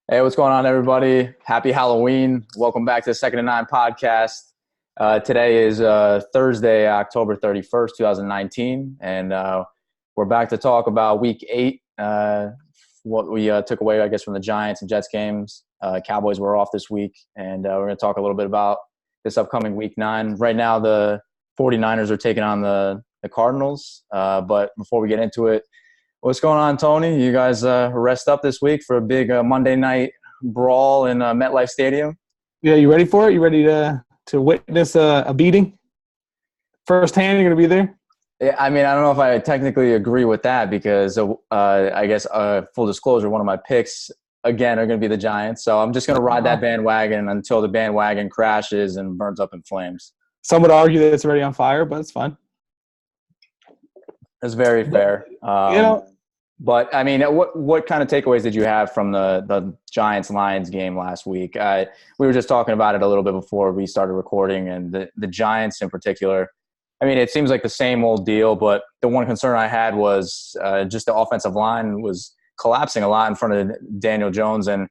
Hey, what's going on, everybody? Happy Halloween. Welcome back to the Second and Nine podcast. Today is Thursday, October 31st, 2019, and we're back to talk about Week 8, what we took away, I guess, from the Giants and Jets games. Cowboys were off this week, and we're going to talk a little bit about this upcoming Week 9. Right now, the 49ers are taking on the Cardinals, but before we get into it, what's going on, Tony? You guys rest up this week for a big Monday night brawl in MetLife Stadium? Yeah, you ready for it? You ready to witness a beating firsthand? You're going to be there? Yeah, I mean, I don't know if I technically agree with that because I guess full disclosure, one of my picks, again, are going to be the Giants. So I'm just going to ride that bandwagon until the bandwagon crashes and burns up in flames. Some would argue that it's already on fire, but it's fine. That's very fair. But, I mean, what kind of takeaways did you have from the Giants-Lions game last week? We were just talking about it a little bit before we started recording, and the Giants in particular, I mean, it seems like the same old deal, but the one concern I had was just the offensive line was collapsing a lot in front of Daniel Jones. And,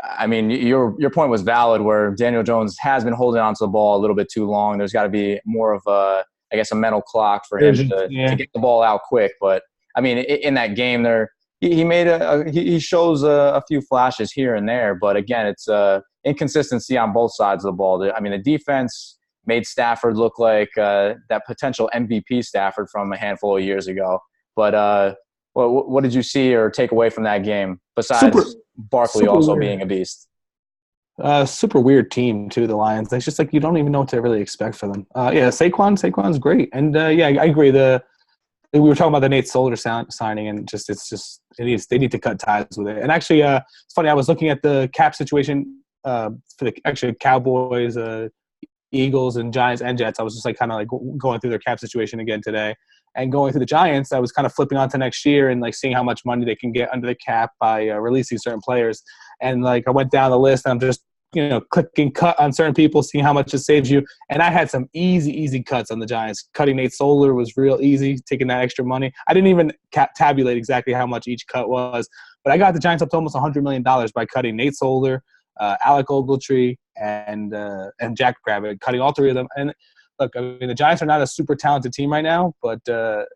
I mean, your point was valid where Daniel Jones has been holding onto the ball a little bit too long. There's got to be more of a mental clock for him to get the ball out quick. But, I mean, in that game there, he shows a few flashes here and there. But, again, it's inconsistency on both sides of the ball. I mean, the defense made Stafford look like that potential MVP Stafford from a handful of years ago. But what did you see or take away from that game besides Barkley also weird. Being a beast? Super weird team, too, the Lions. It's just like you don't even know what to really expect for them. Saquon's great. And, I agree. We were talking about the Nate Solder signing, and they need to cut ties with it. And actually, it's funny. I was looking at the cap situation for the Cowboys, Eagles, and Giants and Jets. I was just going through their cap situation again today, and going through the Giants. I was kind of flipping on to next year and seeing how much money they can get under the cap by releasing certain players. And I went down the list, and I'm just clicking cut on certain people, seeing how much it saves you. And I had some easy cuts on the Giants. Cutting Nate Solder was real easy, taking that extra money. I didn't even tabulate exactly how much each cut was, but I got the Giants up to almost $100 million by cutting Nate Solder, Alec Ogletree, and Jack Kravitz, cutting all three of them. And look, I mean, the Giants are not a super talented team right now, but they're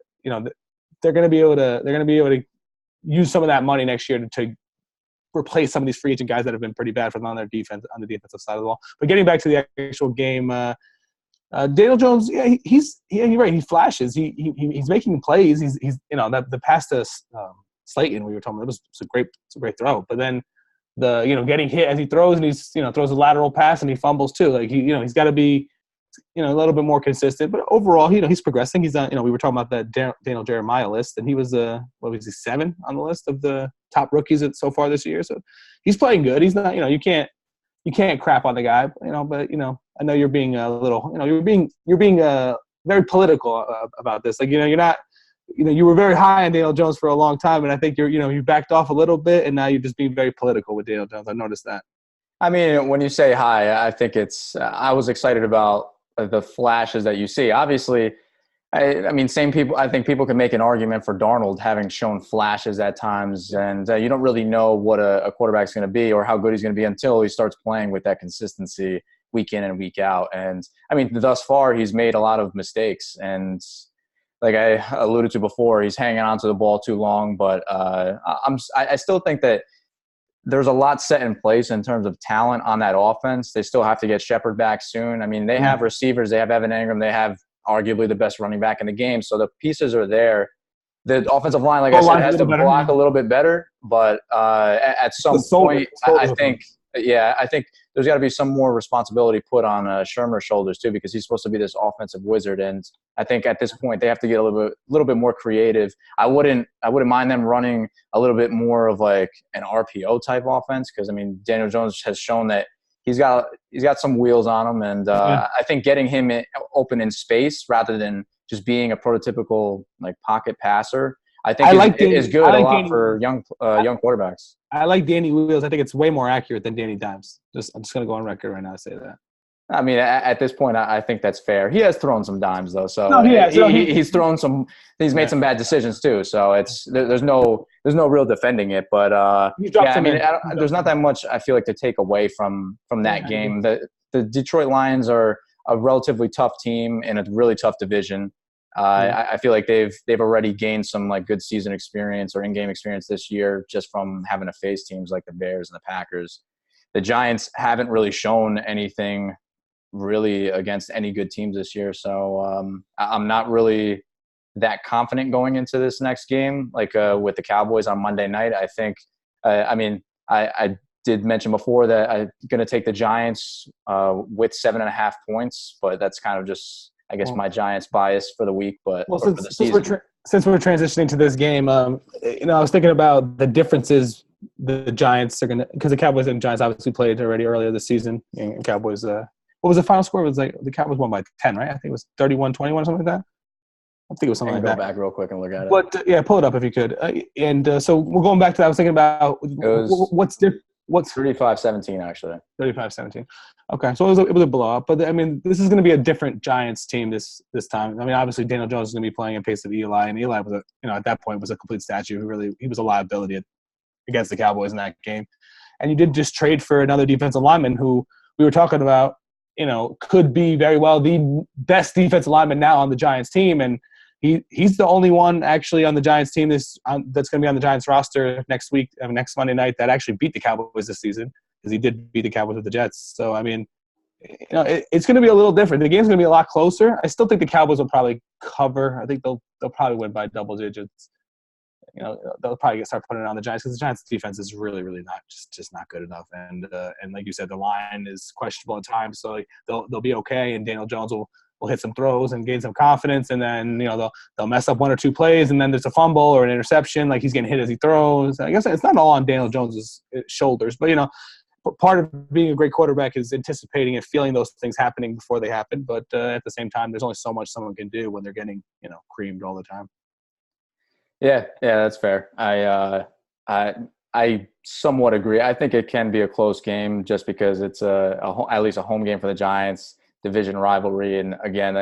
going to be able to use some of that money next year to replace some of these free agent guys that have been pretty bad for them on the defensive side of the ball. But getting back to the actual game, Daniel Jones, you're right. He flashes. He's making plays. He's the pass to Slayton we were talking about, it's a great throw. But then getting hit as he throws, and he's throws a lateral pass and he fumbles too. He's got to be a little bit more consistent. But overall, he's progressing. He's on. We were talking about that Daniel Jeremiah list, and he was 7 on the list of the top rookies so far this year. So he's playing good. He's not. You can't crap on the guy. But I know you're being a little. You're being very political about this. You're not. You were very high on Daniel Jones for a long time, and I think you backed off a little bit, and now you're just being very political with Daniel Jones. I noticed that. I mean, when you say high, I think I was excited about the flashes that you see. Obviously, I mean, same people. I think people can make an argument for Darnold having shown flashes at times, and you don't really know what a quarterback's going to be or how good he's going to be until he starts playing with that consistency week in and week out. And I mean, thus far, he's made a lot of mistakes, and like I alluded to before, he's hanging on to the ball too long. But I still think that there's a lot set in place in terms of talent on that offense. They still have to get Shepard back soon. I mean, they have receivers. They have Evan Ingram. They have arguably the best running back in the game. So the pieces are there. The offensive line, like I said, has to block a little bit better. But at some point, I think there's got to be some more responsibility put on Shermer's shoulders too, because he's supposed to be this offensive wizard. And I think at this point they have to get a little bit more creative. I wouldn't mind them running a little bit more of an RPO type offense, because I mean Daniel Jones has shown that he's got some wheels on him, and I think getting him open in space rather than just being a prototypical pocket passer, I think is good a lot for young quarterbacks. I like Danny Wheels. I think it's way more accurate than Danny Dimes. I'm just going to go on record right now to say that. I mean, at this point, I think that's fair. He has thrown some dimes, though. So he's thrown some – he's made some bad decisions, too. So there's no there's no real defending it. But You dropped yeah, I them mean, in. there's not that much I feel like to take away from that game. The Detroit Lions are a relatively tough team in a really tough division. I feel like they've already gained some like good season experience or in-game experience this year just from having to face teams like the Bears and the Packers. The Giants haven't really shown anything really against any good teams this year, so I'm not really that confident going into this next game, like with the Cowboys on Monday night. I think, I mean, I did mention before that I'm going to take the Giants with 7.5 points, but that's kind of just, I guess, my Giants bias for the week, but well, for the season. Since we're transitioning to this game, you know, I was thinking about the differences the Giants are going to, because the Cowboys and Giants obviously played already earlier this season. And Cowboys, what was the final score? It was like the Cowboys won by 10, right? I think it was 31-21 or something like that. I think it was something like that. Go back real quick and look at it. But yeah, pull it up if you could. So we're going back to that. I was thinking about what's different. What's 35-17 actually. 35-17. Okay, so it was a blowout. But I mean, this is going to be a different Giants team this time. I mean, obviously Daniel Jones is going to be playing in place of Eli, and Eli was at that point was a complete statue. He was a liability against the Cowboys in that game. And you did just trade for another defensive lineman who we were talking about, could be very well the best defensive lineman now on the Giants team, and he's the only one actually on the Giants team that's going to be on the Giants roster next Monday night that actually beat the Cowboys this season, because he did beat the Cowboys with the Jets. So, I mean, it's going to be a little different. The game's going to be a lot closer. I still think the Cowboys will probably cover. I think they'll probably win by double digits. They'll probably start putting it on the Giants because the Giants' defense is really, really not just not good enough. And like you said, the line is questionable at times, so they'll be okay. And Daniel Jones will hit some throws and gain some confidence, and then they'll mess up one or two plays, and then there's a fumble or an interception, like he's getting hit as he throws. I guess it's not all on Daniel Jones's shoulders, but part of being a great quarterback is anticipating and feeling those things happening before they happen. But at the same time, there's only so much someone can do when they're getting creamed all the time. Yeah, that's fair. I somewhat agree. I think it can be a close game just because it's at least a home game for the Giants, division rivalry, and again,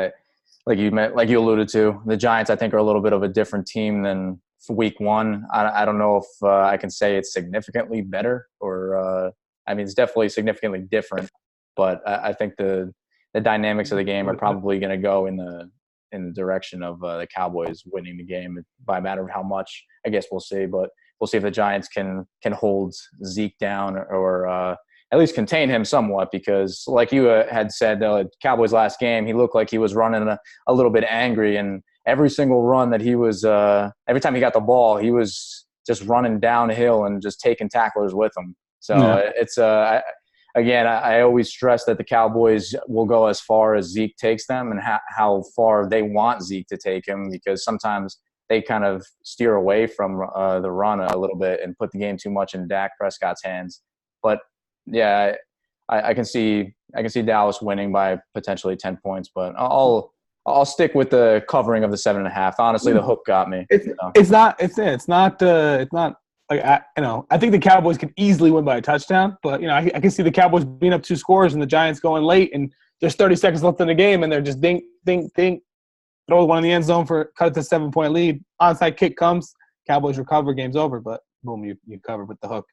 like you alluded to, the Giants I think are a little bit of a different team than week one. I don't know if I can say it's significantly better or I mean it's definitely significantly different, but I think the dynamics of the game are probably going to go in the direction of the Cowboys winning the game by a matter of how much. I guess we'll see, but we'll see if the Giants can hold Zeke down or at least contain him somewhat, because like you had said, Cowboys last game, he looked like he was running a little bit angry, and every single run that he was every time he got the ball, he was just running downhill and just taking tacklers with him. So it's again, I always stress that the Cowboys will go as far as Zeke takes them and how far they want Zeke to take him, because sometimes they kind of steer away from the run a little bit and put the game too much in Dak Prescott's hands. But yeah, I can see Dallas winning by potentially 10 points, but I'll stick with the covering of the 7.5. Honestly, the hook got me. It's not like I think the Cowboys can easily win by a touchdown, but I can see the Cowboys being up 2 scores and the Giants going late, and there's 30 seconds left in the game, and they're just dink, throw one in the end zone for cut it to 7-point lead. Onside kick comes, Cowboys recover, game's over, but boom, you cover with the hook.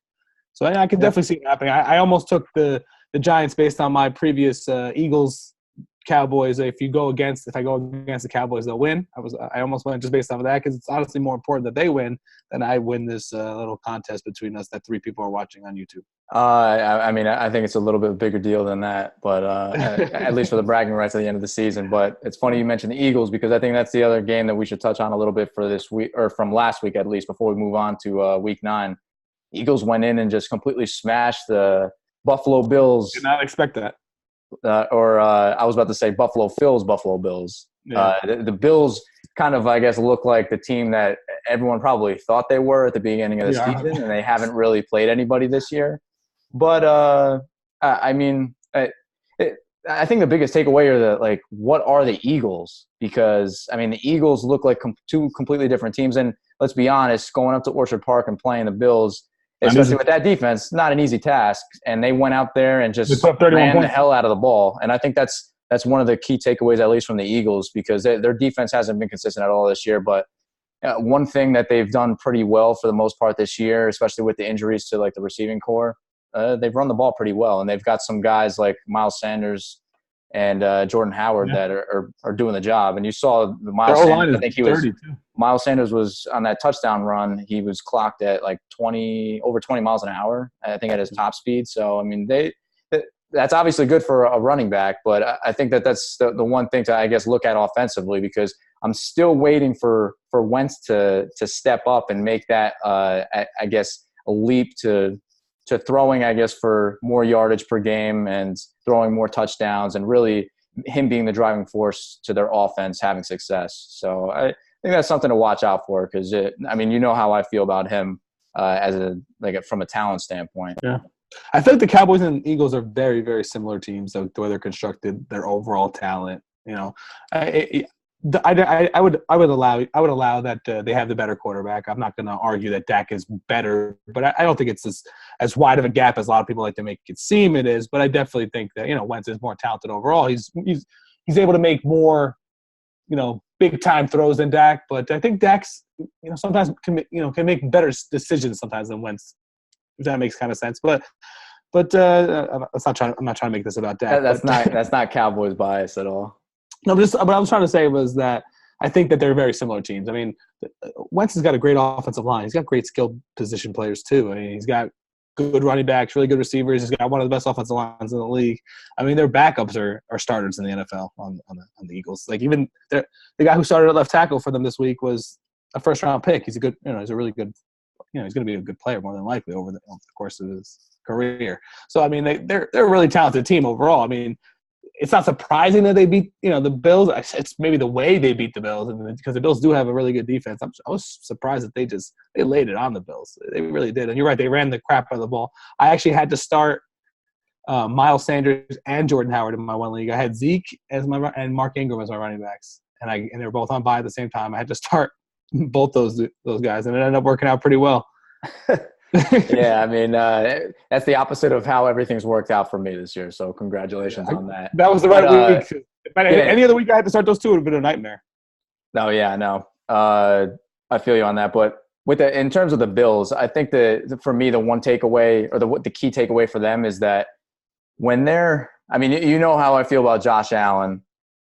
So I can definitely see it happening. I almost took the Giants based on my previous Eagles Cowboys. If I go against the Cowboys, they'll win. I almost went just based off of that, because it's honestly more important that they win than I win this little contest between us that 3 people are watching on YouTube. I mean, I think it's a little bit bigger deal than that, but at least for the bragging rights at the end of the season. But it's funny you mentioned the Eagles, because I think that's the other game that we should touch on a little bit for this week, or from last week at least, before we move on to week 9. Eagles went in and just completely smashed the Buffalo Bills. Did not expect that. I was about to say Buffalo Bills. Yeah. The Bills kind of, I guess, look like the team that everyone probably thought they were at the beginning of the season, and they haven't really played anybody this year. But, I mean, I think the biggest takeaway are what are the Eagles? Because, I mean, the Eagles look like 2 completely different teams. And let's be honest, going up to Orchard Park and playing the Bills, especially with that defense, not an easy task. And they went out there and just ran the hell out of the ball. And I think that's one of the key takeaways, at least from the Eagles, because their defense hasn't been consistent at all this year. But one thing that they've done pretty well for the most part this year, especially with the injuries to like the receiving core, they've run the ball pretty well, and they've got some guys like Miles Sanders and Jordan Howard that are doing the job. And you saw the Their Miles O-line Sanders. is I think he was dirty too. Miles Sanders was on that touchdown run. He was clocked at like over 20 miles an hour, I think, at his top speed. So I mean, that's obviously good for a running back, but I think that's the one thing to, I guess, look at offensively, because I'm still waiting for Wentz to step up and make that, I guess, a leap to throwing, I guess, for more yardage per game and throwing more touchdowns, and really him being the driving force to their offense having success. So I think that's something to watch out for, because I mean, you know how I feel about him from a talent standpoint. Yeah. I think the Cowboys and Eagles are very, very similar teams, the way they're constructed, their overall talent. You know, I would allow that they have the better quarterback. I'm not going to argue that Dak is better, but I don't think it's as wide of a gap as a lot of people like to make it seem it is. But I definitely think that, you know, Wentz is more talented overall. He's able to make more, you know, big time throws than Dak. But I think Dak's, you know, sometimes can make better decisions sometimes than Wentz, if that makes kind of sense. But I'm not trying to make this about Dak. That's not Cowboys bias at all. No, what I was trying to say was that I think that they're very similar teams. I mean, Wentz has got a great offensive line. He's got great skilled position players too. I mean, he's got good running backs, really good receivers. He's got one of the best offensive lines in the league. I mean, their backups are starters in the NFL on the Eagles. Like, even the guy who started at left tackle for them this week was a first round pick. He's he's a really good, you know, he's going to be a good player more than likely over the course of his career. So I mean, they're a really talented team overall. I mean, it's not surprising that they beat, you know, the Bills. It's maybe the way they beat the Bills, because the Bills do have a really good defense. I was surprised that they laid it on the Bills. They really did. And you're right, they ran the crap out of the ball. I actually had to start Miles Sanders and Jordan Howard in my one league. I had Zeke and Mark Ingram as my running backs, and they were both on bye at the same time. I had to start both those guys, and it ended up working out pretty well. Yeah, I mean, that's the opposite of how everything's worked out for me this year. So congratulations on that. That was the right week. Any other week I had to start those two, it would have been a nightmare. No, yeah, no. I feel you on that. But in terms of the Bills, I think for me, the one takeaway, or the key takeaway for them, is that when I mean, you know how I feel about Josh Allen,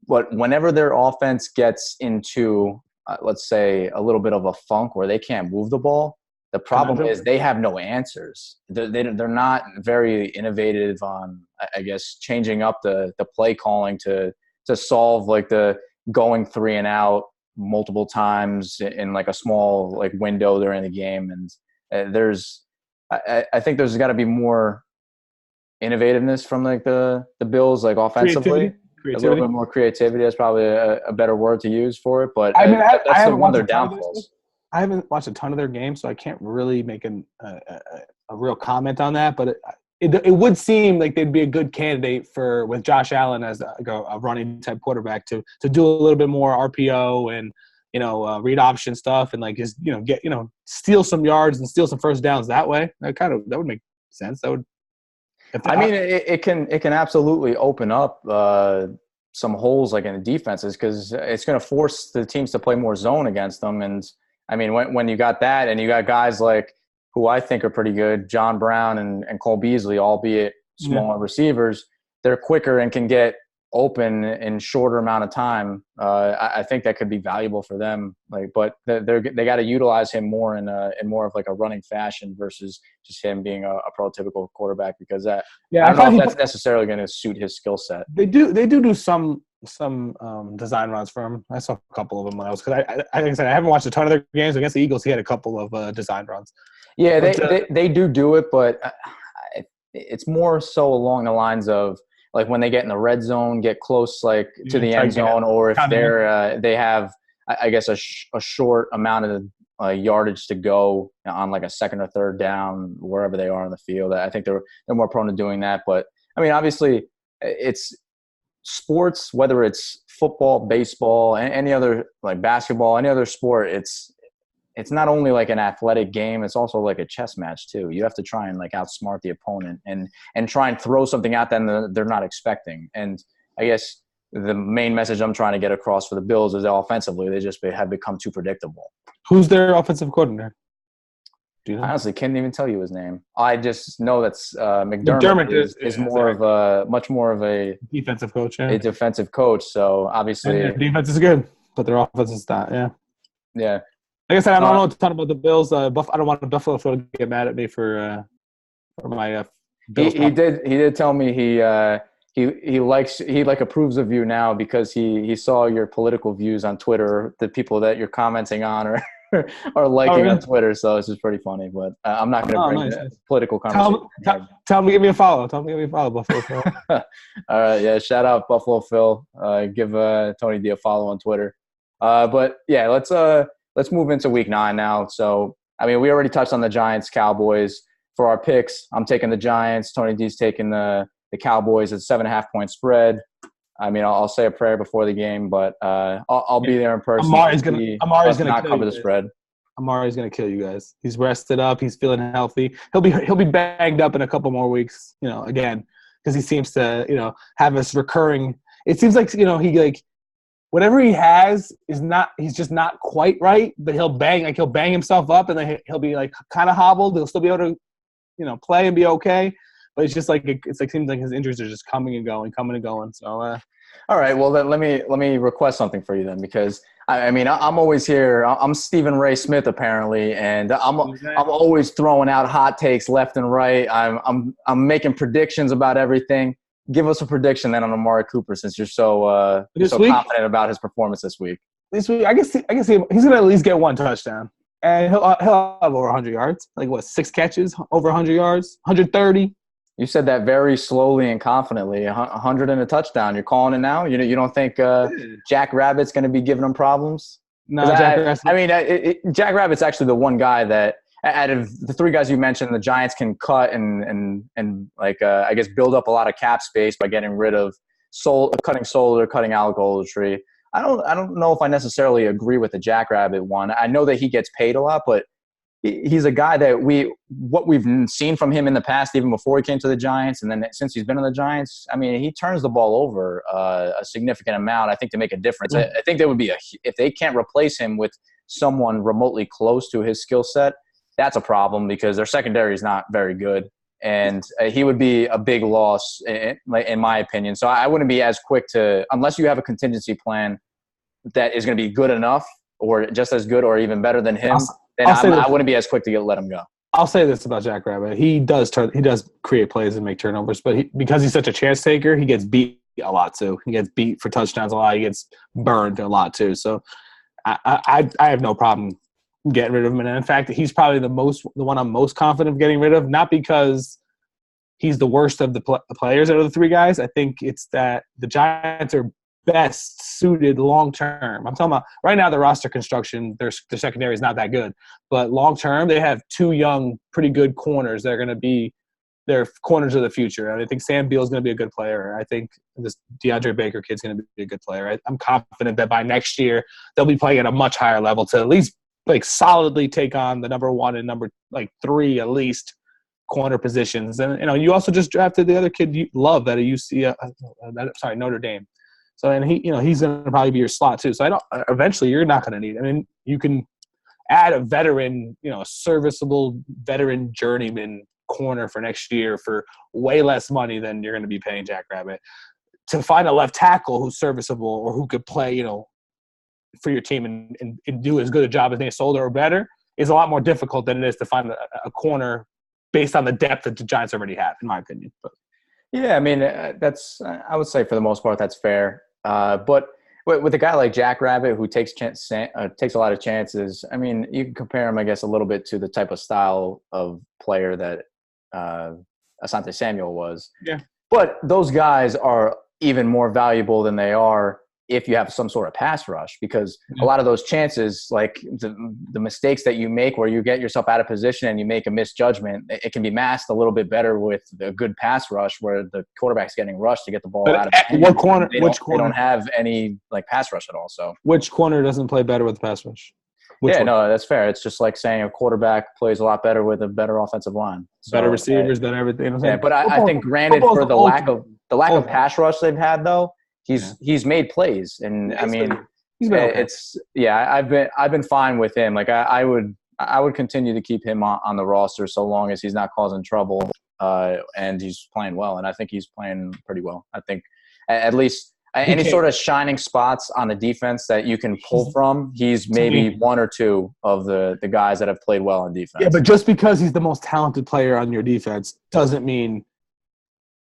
but whenever their offense gets into, let's say, a little bit of a funk where they can't move the ball, the problem is they have no answers. They're not very innovative on, I guess, changing up the play calling to solve like the going 3 and out multiple times in like a small like window during the game. And I think there's got to be more innovativeness from like the Bills, like offensively. Creativity. A little bit more creativity. That's probably a better word to use for it. But I mean, that's one of their downfalls. I haven't watched a ton of their games, so I can't really make a real comment on that. But it would seem like they'd be a good candidate with Josh Allen as a running type quarterback to do a little bit more RPO and, you know, read option stuff, and like just, you know, get, you know, steal some yards and steal some first downs that way. That would make sense. That would. I mean, it can absolutely open up some holes like in the defenses, because it's going to force the teams to play more zone against them. And I mean, when you got that, and you got guys like, who I think are pretty good, John Brown and Cole Beasley, albeit smaller receivers, they're quicker and can get open in shorter amount of time. I think that could be valuable for them. Like, but they got to utilize him more in more of like a running fashion versus just him being a prototypical quarterback, because I don't know if that's necessarily going to suit his skill set. They do some design runs for him. I saw a couple of them when I was, like I said, I haven't watched a ton of their games. Against the Eagles, he had a couple of design runs. Yeah, they do it, but it's more so along the lines of like when they get in the red zone, get close like to the end zone, or if they have, I guess, a short amount of yardage to go on like a second or third down, wherever they are on the field. I think they're more prone to doing that. But I mean, obviously, it's sports, whether it's football, baseball, any other, like basketball, any other sport, it's not only like an athletic game, it's also like a chess match too. You have to try and like outsmart the opponent and try and throw something at them that they're not expecting. And I guess the main message I'm trying to get across for the Bills is that offensively they just have become too predictable. Who's their offensive coordinator? I honestly can't even tell you his name. I just know that's McDermott is more of a much more of a defensive coach. Yeah. A defensive coach. So obviously, and their defense is good, but their offense is not. Yeah. Yeah. Like I said, I don't know a ton about the Bills. I don't want Buffalo to get mad at me for my Bills. He did tell me he approves of you now because he saw your political views on Twitter. The people that you're commenting on are liking on Twitter, so it's just pretty funny. But I'm not going to bring the political conversation. Tell him to give me a follow. Buffalo Phil. All right, yeah. Shout out Buffalo Phil. Give Tony D a follow on Twitter. But yeah, let's move into Week 9 now. So I mean, we already touched on the Giants, Cowboys. For our picks, I'm taking the Giants. Tony D's taking the Cowboys at 7.5-point spread. I mean, I'll say a prayer before the game, but I'll be there in person. Amari's gonna not cover the spread. Amari's gonna kill you guys. He's rested up. He's feeling healthy. He'll be banged up in a couple more weeks. Again, because he seems to have this recurring. It seems like he whatever he has is not. He's just not quite right. But he'll bang himself up, and then he'll be kind of hobbled. He'll still be able to play and be okay. But it's just seems like his injuries are just coming and going. So, all right. Well, then let me request something for you then, because I mean I'm always here. I'm Stephen Ray Smith apparently, and I'm always throwing out hot takes left and right. I'm making predictions about everything. Give us a prediction then on Amari Cooper, since you're so confident about his performance this week. This week, I guess he's gonna at least get one touchdown, and he'll have over 100 yards. 6 catches, over 100 yards, 130. You said that very slowly and confidently. 100 and a touchdout. You're calling it now? You don't think Jack Rabbit's going to be giving him problems? No, Jack Rabbit's actually the one guy that, out of the 3 guys you mentioned, the Giants can cut and I guess build up a lot of cap space by getting rid of cutting Solder, cutting Alec Ogletree. I don't know if I necessarily agree with the Jack Rabbit one. I know that he gets paid a lot, but he's a guy that what we've seen from him in the past, even before he came to the Giants, and then since he's been on the Giants, I mean, he turns the ball over a significant amount, I think, to make a difference. I think there would be if they can't replace him with someone remotely close to his skill set, that's a problem because their secondary is not very good, and he would be a big loss in my opinion. So I wouldn't be as quick to, unless you have a contingency plan that is going to be good enough or just as good or even better than him. Then I wouldn't be as quick to let him go. I'll say this about Jack Rabbit: he does create plays and make turnovers, but because he's such a chance taker, he gets beat a lot too. He gets beat for touchdowns a lot. He gets burned a lot too. So I have no problem getting rid of him. And in fact, he's probably the one I'm most confident of getting rid of. Not because he's the worst of the players out of the 3 guys. I think it's that the Giants are best suited long term. I'm talking about right now the roster construction, their secondary is not that good. But long term, they have 2 young, pretty good corners that are going to be their corners of the future. And I think Sam Beal is going to be a good player. I think this DeAndre Baker kid's going to be a good player. I'm confident that by next year they'll be playing at a much higher level to at least solidly take on the number 1 and number 3 at least corner positions. And you also just drafted the other kid you love at Notre Dame. So, and he's going to probably be your slot too. So eventually you're not going to need, you can add a veteran, a serviceable veteran journeyman corner for next year for way less money than you're going to be paying Jack Rabbit. To find a left tackle who's serviceable or who could play, for your team and do as good a job as Nate Solder or better is a lot more difficult than it is to find a corner based on the depth that the Giants already have, in my opinion. But yeah, I would say for the most part that's fair. But with a guy like Jack Rabbit who takes a lot of chances, you can compare him, I guess, a little bit to the type of style of player that Asante Samuel was. Yeah. But those guys are even more valuable than they are if you have some sort of pass rush, because a lot of those chances, like the mistakes that you make where you get yourself out of position and you make a misjudgment, it can be masked a little bit better with a good pass rush where the quarterback's getting rushed to get the ball out of the what corner? They don't have any pass rush at all. So which corner doesn't play better with the pass rush? No, that's fair. It's just like saying a quarterback plays a lot better with a better offensive line. So, better receivers, better everything. Yeah, but I think granted for the lack of pass rush they've had though, Yeah. he's made plays, and Yeah, I mean, he's been okay. I've been fine with him. Like I would continue to keep him on the roster so long as he's not causing trouble, and he's playing well, and I think he's playing pretty well. I think at least any sort of shining spots on the defense that you can pull from, he's maybe one or two of the guys that have played well on defense. Yeah, but just because he's the most talented player on your defense doesn't mean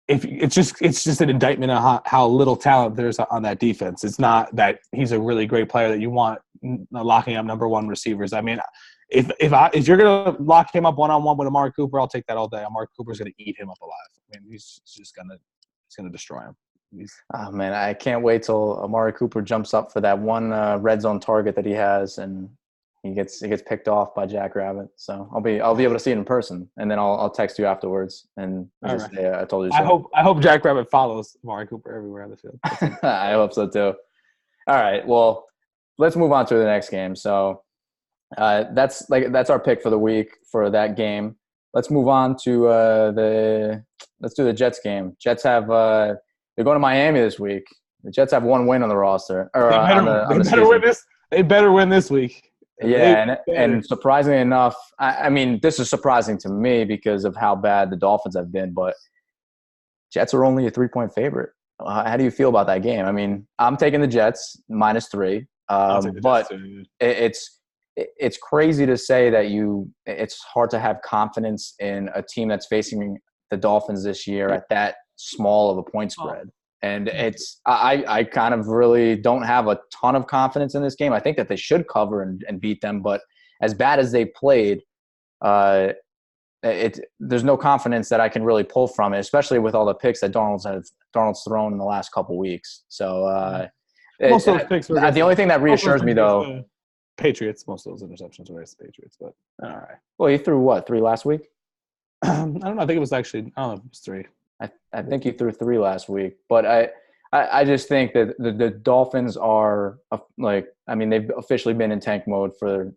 if it's just an indictment of how little talent there's on that defense. It's not that he's a really great player that you want locking up number one receivers. I mean, if you're gonna lock him up one-on-one with Amari Cooper, I'll take that all day. Amari Cooper's gonna eat him up alive. I mean, he's gonna destroy him. Oh man, I can't wait till Amari Cooper jumps up for that one red zone target that he has, and he gets picked off by Jack Rabbit. So I'll be able to see it in person, and then I'll text you afterwards and just say I told you so. I hope Jack Rabbit follows Amari Cooper everywhere on the field. I hope so too. All right, well, let's move on to the next game. So that's our pick for the week for that game. Let's move on to let's do the Jets game. Jets have they're going to Miami this week. The Jets have one win on the roster. They better win this week. Yeah, and surprisingly enough, I mean, this is surprising to me because of how bad the Dolphins have been, but Jets are only a 3-point favorite. How do you feel about that game? I mean, I'm taking the Jets -3, but it's crazy to say that it's hard to have confidence in a team that's facing the Dolphins this year at that small of a point spread. And I kind of really don't have a ton of confidence in this game. I think that they should cover and beat them, but as bad as they played, there's no confidence that I can really pull from it, especially with all the picks that Darnold's thrown in the last couple weeks. So most of those picks were the only thing that reassures me though, Patriots. Most of those interceptions were against the Patriots, but all right. Well, he threw what, 3 last week? I don't know. I think it was actually. I don't know. It was 3. I think he threw 3 last week, but I just think that the Dolphins are they've officially been in tank mode for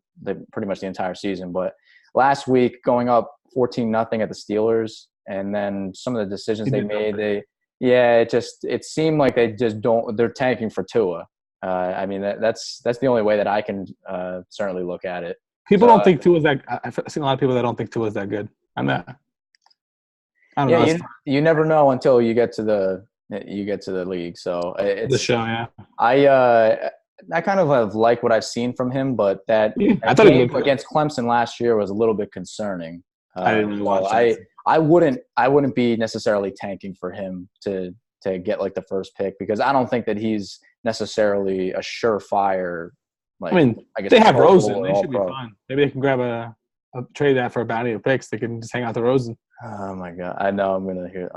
pretty much the entire season. But last week, going up 14-0 at the Steelers, and then some of the decisions they made, it seemed like they're tanking for Tua. I mean that's the only way that I can certainly look at it. People don't think Tua is that. I've seen a lot of people that don't think Tua is that good. I don't know. You never know until you get to the league. So it's the show. Yeah, I kind of have liked what I've seen from him, but that I thought game against Clemson last year was a little bit concerning. I didn't really watch that. I wouldn't be necessarily tanking for him to get like the first pick because I don't think that he's necessarily a surefire. I guess they have Rosen. They should be fine. Maybe they can grab trade that for a bounty of picks. They can just hang out the Rosen. Oh my God! I know I'm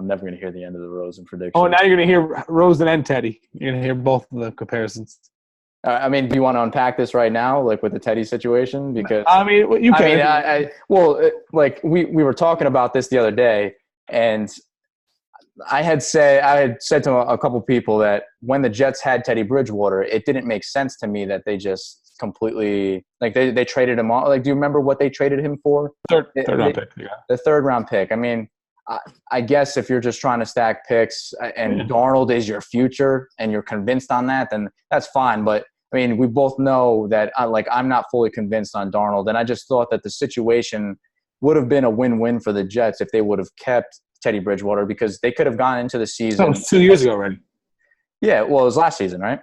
never gonna hear the end of the Rosen prediction. Oh, now you're gonna hear Rosen and Teddy. You're gonna hear both of the comparisons. I mean, do you want to unpack this right now, like with the Teddy situation? Because you can. We were talking about this the other day, and I had said to a couple people that when the Jets had Teddy Bridgewater, it didn't make sense to me that they just completely they traded him off. Like, do you remember what they traded him for? Third round pick. Yeah. The third round pick. I mean, I guess if you're just trying to stack picks and Darnold is your future and you're convinced on that, then that's fine. But I mean, we both know that I'm not fully convinced on Darnold, and I just thought that the situation would have been a win-win for the Jets if they would have kept Teddy Bridgewater because they could have gone into the season. That was 2 years ago already. Yeah, well, it was last season, right?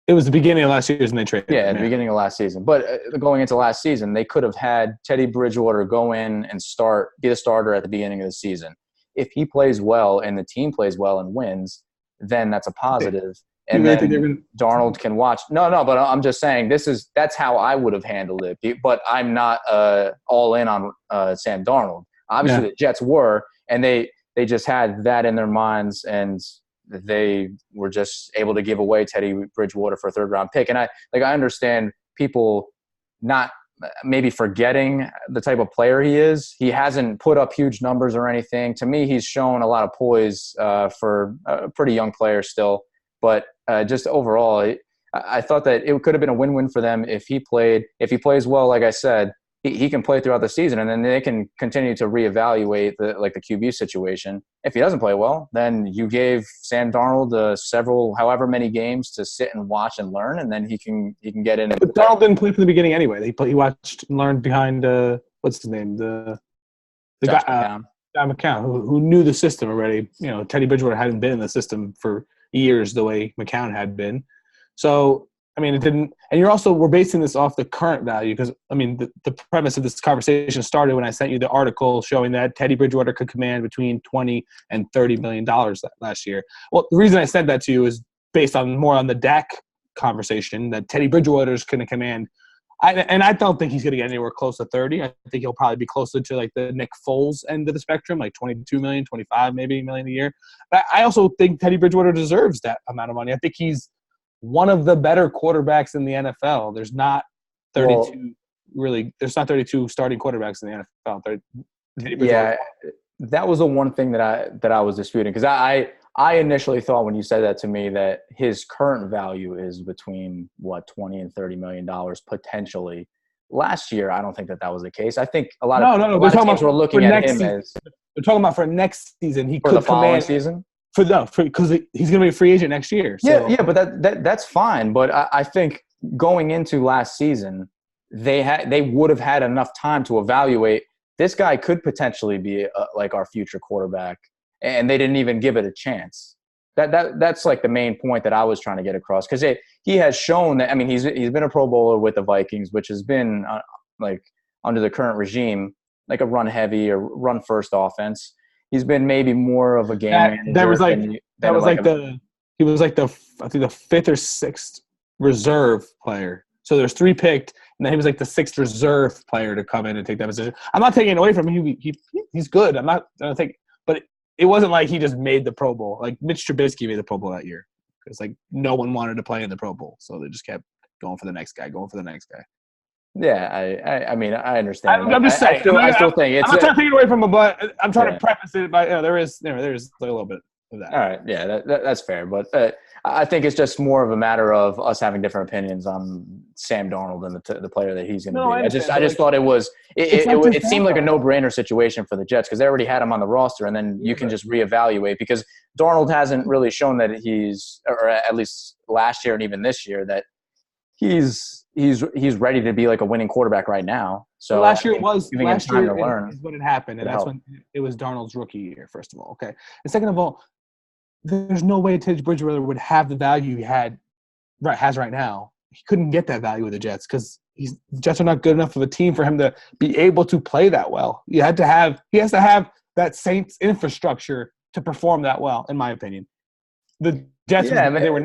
It was the beginning of last year, and they traded. Yeah, at the beginning of last season. But going into last season, they could have had Teddy Bridgewater go in and be the starter at the beginning of the season. If he plays well and the team plays well and wins, then that's a positive. And then Darnold can watch. No, but I'm just saying that's how I would have handled it. But I'm not all in on Sam Darnold. Obviously, the Jets were, and they just had that in their minds, and they were just able to give away Teddy Bridgewater for a third-round pick. And I understand people not maybe forgetting the type of player he is. He hasn't put up huge numbers or anything. To me, he's shown a lot of poise for a pretty young player still. But just overall, I thought that it could have been a win-win for them if he plays well, like I said, he can play throughout the season, and then they can continue to reevaluate the QB situation. If he doesn't play well, then you gave Sam Darnold however many games to sit and watch and learn, and then he can get in. But Darnold didn't play from the beginning anyway. He watched and learned behind what's his name, the Josh guy McCown. John McCown, who knew the system already. You know, Teddy Bridgewater hadn't been in the system for years the way McCown had been. So, I mean, it didn't – and we're basing this off the current value because, I mean, the premise of this conversation started when I sent you the article showing that Teddy Bridgewater could command between $20 and $30 million last year. Well, the reason I sent that to you is based on more on the Dak conversation that Teddy Bridgewater is going to command – I don't think he's going to get anywhere close to 30. I think he'll probably be closer to like the Nick Foles end of the spectrum, like 22 million, 25 maybe million a year. But I also think Teddy Bridgewater deserves that amount of money. I think he's one of the better quarterbacks in the NFL. There's not 32 there's not 32 starting quarterbacks in the NFL. Yeah, that was the one thing that I was disputing because I initially thought when you said that to me that his current value is between $20 and $30 million potentially. Last year, I don't think that was the case. I think a lot of teams were looking at him as they're talking about for next season. He for could the following command season because he's going to be a free agent next year. So. Yeah, but that's fine. But I think going into last season, they would have had enough time to evaluate this guy could potentially be like our future quarterback. And they didn't even give it a chance. That's like the main point that I was trying to get across because he has shown that. I mean, he's been a Pro Bowler with the Vikings, which has been like under the current regime, like a run heavy or run first offense. He's been maybe more of a game manager. He was like the I think the fifth or sixth reserve player. So there's 3 picked, and then he was like the 6th reserve player to come in and take that position. I'm not taking it away from him. He's good. I'm not going to take. But it wasn't like he just made the Pro Bowl. Like Mitch Trubisky made the Pro Bowl that year because like no one wanted to play in the Pro Bowl, so they just kept going for the next guy. Yeah, I mean I understand. I'm just saying. I still think it's. I'm not trying to take it away from him, but I'm trying to preface it by there is a little bit of that. All right, yeah, that's fair, but I think it's just more of a matter of us having different opinions on Sam Darnold and the player that he's going to be. I just thought it seemed like a no-brainer situation for the Jets because they already had him on the roster, and then you can just reevaluate because Darnold hasn't really shown that or at least last year and even this year, that he's ready to be like a winning quarterback right now. So last year is when it happened, and that's when it was Darnold's rookie year. First of all, okay, and second of all. There's no way Teddy Bridgewater would have the value he has right now. He couldn't get that value with the Jets because the Jets are not good enough of a team for him to be able to play that well. He has to have that Saints infrastructure to perform that well, in my opinion. The Jets, they were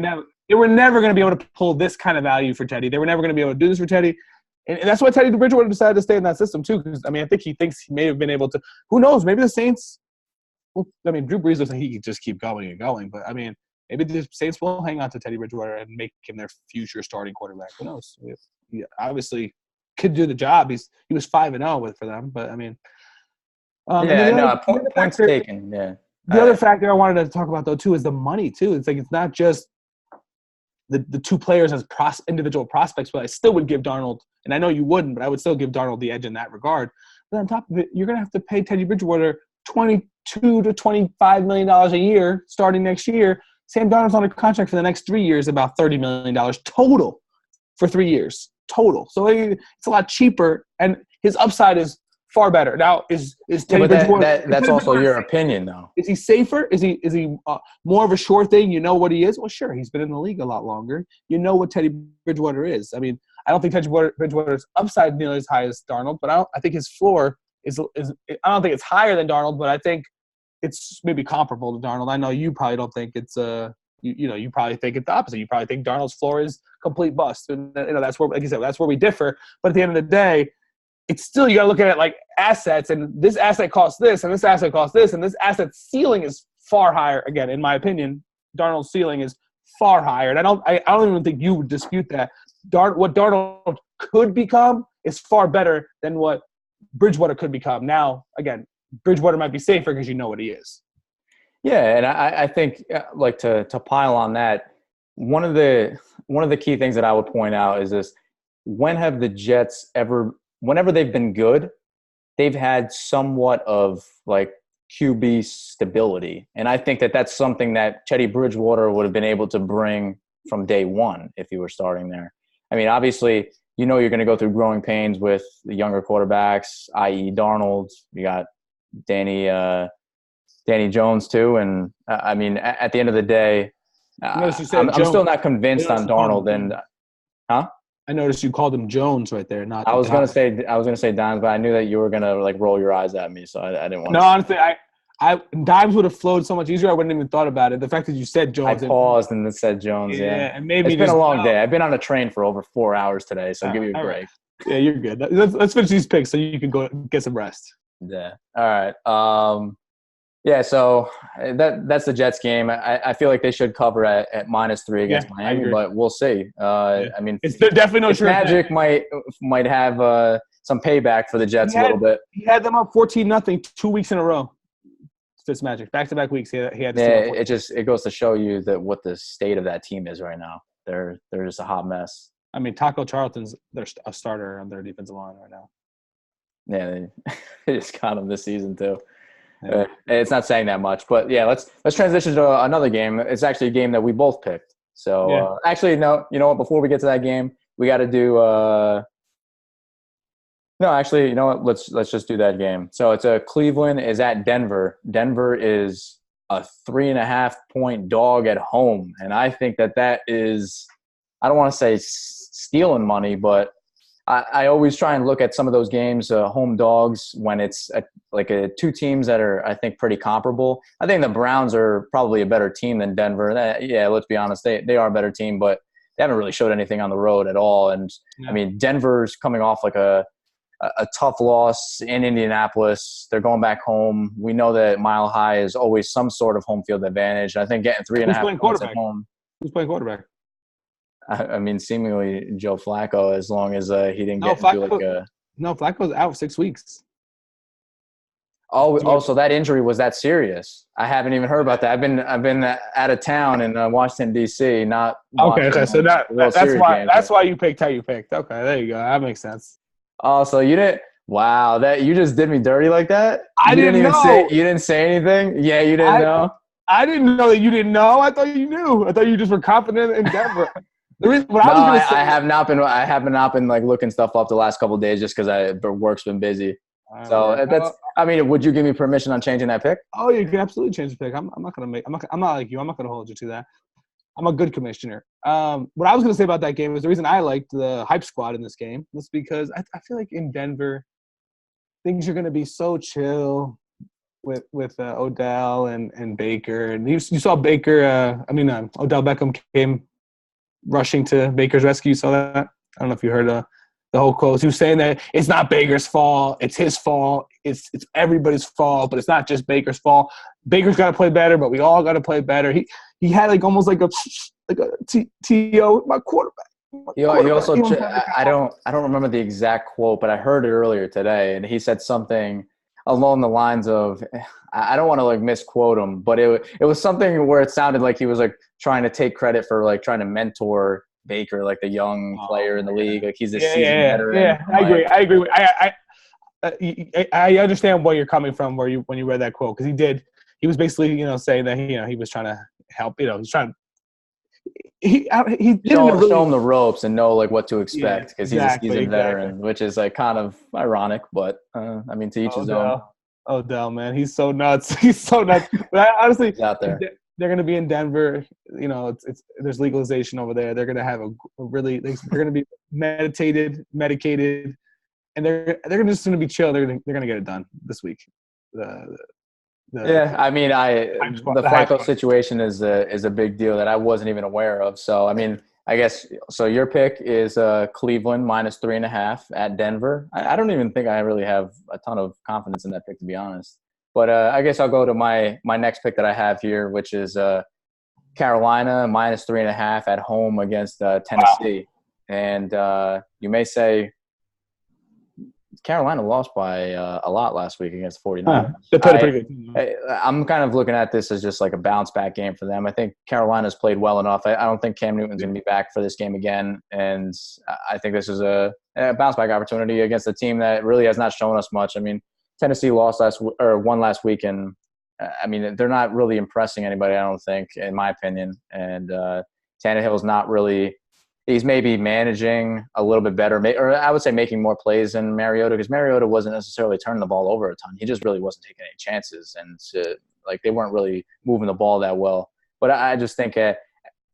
never going to be able to pull this kind of value for Teddy. They were never going to be able to do this for Teddy. And that's why Teddy Bridgewater decided to stay in that system too. Because I mean, I think he thinks he may have been able to. Who knows? Maybe the Saints. Well, I mean, Drew Brees looks like he could just keep going and going. But, I mean, maybe the Saints will hang on to Teddy Bridgewater and make him their future starting quarterback. Who knows? He obviously could do the job. He was 5-0 for them. But, I mean – points taken, yeah. The other factor I wanted to talk about, though, too, is the money, too. It's like it's not just the 2 players as individual prospects, but I still would give Darnold – and I know you wouldn't, but I would still give Darnold the edge in that regard. But on top of it, you're going to have to pay Teddy Bridgewater $22 to $25 million a year starting next year. Sam Darnold's on a contract for the next 3 years, about $30 million total for 3 years total. So it's a lot cheaper, and his upside is far better. Now, is Teddy Bridgewater? That's also your opinion, though. Is he safer? Is he more of a sure thing? You know what he is? Well, sure. He's been in the league a lot longer. You know what Teddy Bridgewater is. I mean, I don't think Teddy Bridgewater's upside nearly as high as Darnold, but I think his floor is I don't think it's higher than Darnold, but I think it's maybe comparable to Darnold. I know you probably don't think it's you probably think it's the opposite. You probably think Darnold's floor is complete bust, and that's where, like you said, that's where we differ. But at the end of the day, it's still you got to look at it like assets, and this asset costs this, and this asset costs this, and this asset ceiling is far higher. Again, in my opinion, Darnold's ceiling is far higher, and I don't even think you would dispute that. What Darnold could become is far better than what Bridgewater could become. Now, again, Bridgewater might be safer because you know what he is. Yeah, and I think like to pile on that, one of the key things that I would point out is this: when have the Jets ever whenever they've been good, they've had somewhat of like QB stability. And I think that that's something that Teddy Bridgewater would have been able to bring from day one if he were starting there. I mean, obviously, you're going to go through growing pains with the younger quarterbacks, i.e. Darnold. You got Danny Jones too. And I mean, at the end of the day, I'm still not convinced on Darnold. And I noticed you called him Jones right there. Not I was gonna say Dimes, but I knew that you were gonna like roll your eyes at me, so I didn't want. No, honestly, Dimes would have flowed so much easier. I wouldn't even thought about it. The fact that you said Jones, I paused and it said Jones. Yeah, and maybe it's been a long day. I've been on a train for over 4 hours today, so give me a break. Right. Yeah, you're good. Let's finish these picks so you can go get some rest. Yeah. All right. Yeah. So that's the Jets game. I feel like they should cover at -3 against Miami, but we'll see. I mean, it's definitely no sure. Magic might have some payback for the Jets a little bit. He had them up 14-0 2 weeks in a row. Fitzmagic, back-to-back weeks. He had. Yeah, it goes to show you that what the state of that team is right now. They're just a hot mess. I mean, Taco Charlton's a starter on their defensive line right now. Yeah, they just got him this season too. Yeah. It's not saying that much, but yeah, let's transition to another game. It's actually a game that we both picked. So actually, no, you know what? Before we get to that game, we got to do. No, actually, you know what? Let's just do that game. So it's Cleveland is at Denver. Denver is a 3.5 point dog at home, and I think that is. I don't want to say stealing money, but I always try and look at some of those games, home dogs, when it's two teams that are, I think, pretty comparable. I think the Browns are probably a better team than Denver. Yeah, let's be honest. They are a better team, but they haven't really showed anything on the road at all. And, I mean, Denver's coming off like a tough loss in Indianapolis. They're going back home. We know that Mile High is always some sort of home field advantage. I think getting 3.5 points at home. Who's playing quarterback? I mean, seemingly Joe Flacco, as long as he didn't get into like a – No, Flacco's out 6 weeks. Oh, so that injury was that serious? I haven't even heard about that. I've been out of town in Washington D.C. Not okay. So that's why you picked how you picked. Okay, there you go. That makes sense. Oh, so you didn't? Wow, that you just did me dirty like that? I didn't know. You didn't say anything? Yeah, you didn't know. I didn't know that you didn't know. I thought you knew. I thought you just were confident in Denver. I have not been like looking stuff up the last couple of days just because work's been busy. So that's. I mean, would you give me permission on changing that pick? Oh, you can absolutely change the pick. I'm not like you. I'm not gonna hold you to that. I'm a good commissioner. What I was gonna say about that game is the reason I liked the hype squad in this game was because I feel like in Denver things are gonna be so chill with Odell and Baker, and you saw Baker. Odell Beckham came rushing to Baker's rescue. You saw that? I don't know if you heard the whole quote. He was saying that it's not Baker's fault. It's his fault. It's everybody's fault, but it's not just Baker's fault. Baker's got to play better, but we all got to play better. He had almost like a TO with my quarterback. He also I don't remember the exact quote, but I heard it earlier today, and he said something along the lines of, I don't want to like misquote him, but it was something where it sounded like he was like trying to take credit for like trying to mentor Baker, like the young player in the league. Like he's a seasoned veteran. Yeah, I agree. I understand where you're coming from when you read that quote, because he was basically saying that he was trying to help. He's trying. He didn't show him the ropes and know like what to expect, because he's a seasoned veteran, which is like kind of ironic, but I mean, to each his own. Odell, man, he's so nuts. He's so nuts. But honestly, he's out there. They're going to be in Denver. There's legalization over there. They're going to have they're going to be medicated, and they're just going to be chill. They're going to get it done this week. I mean, the Flacco situation is a big deal that I wasn't even aware of. So, I mean, I guess so. Your pick is Cleveland -3.5 at Denver. I don't even think I really have a ton of confidence in that pick, to be honest. But I guess I'll go to my next pick that I have here, which is Carolina -3.5 at home against Tennessee. Wow. And you may say, Carolina lost by a lot last week against the 49ers. They played a pretty good team. I'm kind of looking at this as just like a bounce back game for them. I think Carolina's played well enough. I don't think Cam Newton's going to be back for this game again, and I think this is a bounce back opportunity against a team that really has not shown us much. I mean, Tennessee won last week, and I mean they're not really impressing anybody. I don't think, in my opinion, and Tannehill's not really. He's maybe managing a little bit better, or I would say making more plays than Mariota, because Mariota wasn't necessarily turning the ball over a ton. He just really wasn't taking any chances, and they weren't really moving the ball that well. But I just think at